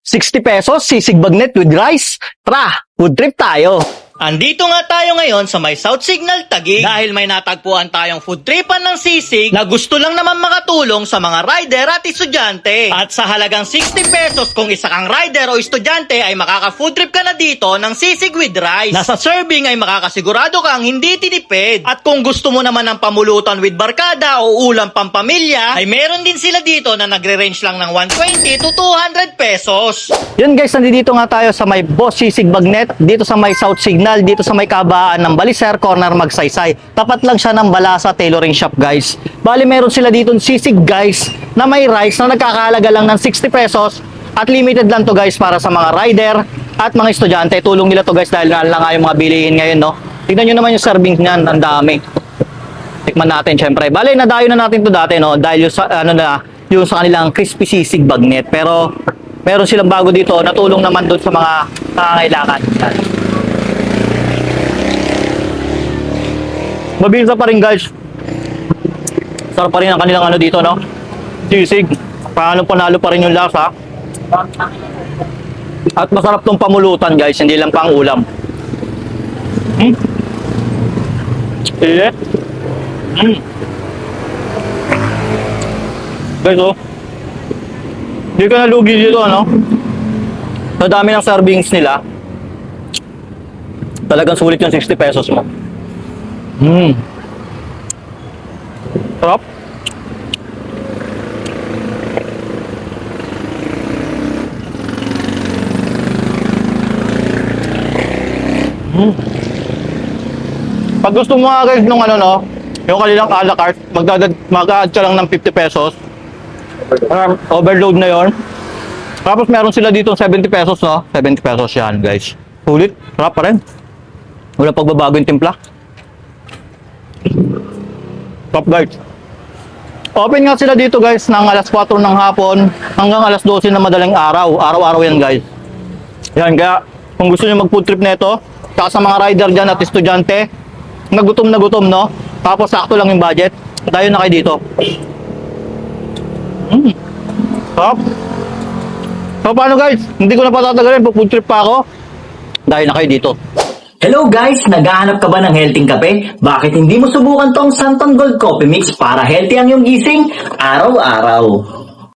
60 pesos, sisig bagnet with rice. Tara, food trip tayo. Andito nga tayo ngayon sa may South Signal Taguig dahil may natagpuan tayong food tripan ng sisig na gusto lang naman makatulong sa mga rider at estudyante. At sa halagang 60 pesos kung isa kang rider o estudyante ay makaka-food trip ka na dito ng sisig with rice. Nasa serving ay makakasigurado kang hindi tinipid. At kung gusto mo naman ng pamulutan with barkada o ulam pampamilya ay meron din sila dito na nagre-range lang ng 120 to 200 pesos. Yun guys, nandito nga tayo sa may Boss Sisig Bagnet, dito sa may South Signal, dito sa may kabaan ng Baliser, corner Magsaysay. Tapat lang siya ng Balasa Tailoring Shop guys. Bali meron sila dito sisig guys na may rice na nagkakahalaga lang ng 60 pesos at limited lang to guys para sa mga rider at mga estudyante. Tulong nila to guys dahil na lang nga yung mga bilihin ngayon, no. Tignan nyo naman yung serving niyan, ang dami. Tikman natin syempre. Bali nadayo na natin to dati, no, dahil yung sa, yung sa kanilang crispy sisig bagnet. Pero meron silang bago dito, natulong naman doon sa mga nangangailangan. Mabisa pa rin guys. Sarap pa rin ang kanilang dito, no? Sisig. Panalo pa rin yung lasa. At masarap tong pamulutan guys, hindi lang pang ulam. Guys, oh. Hindi ka nalugi dito, ano? Sa dami ng servings nila, talagang sulit yung 60 pesos mo. Sarap. Pag gusto mo nga guys nung yung kanilang a la carte, mag-add ka lang ng 50 pesos. Overload na yon. Tapos meron sila dito 70 pesos, no? 70 pesos yan guys. Sulit, sarap pa rin. Wala pagbabago yung timpla. Top guys. Open nga sila dito guys ng alas 4 ng hapon hanggang alas 12 na madaling araw. Araw-araw yan guys. Yan, kaya kung gusto nyo mag food trip nito, saka sa mga rider dyan at estudyante, na gutom, no? Tapos sakto lang yung budget, tayo na kayo dito. Sarap. So paano guys? Hindi ko na patatagalin, food trip pa ako. Dahil na kayo dito. Hello guys! Naghahanap ka ba ng healthy kape? Bakit hindi mo subukan tong Santon Gold Coffee Mix para healthy ang iyong gising araw-araw?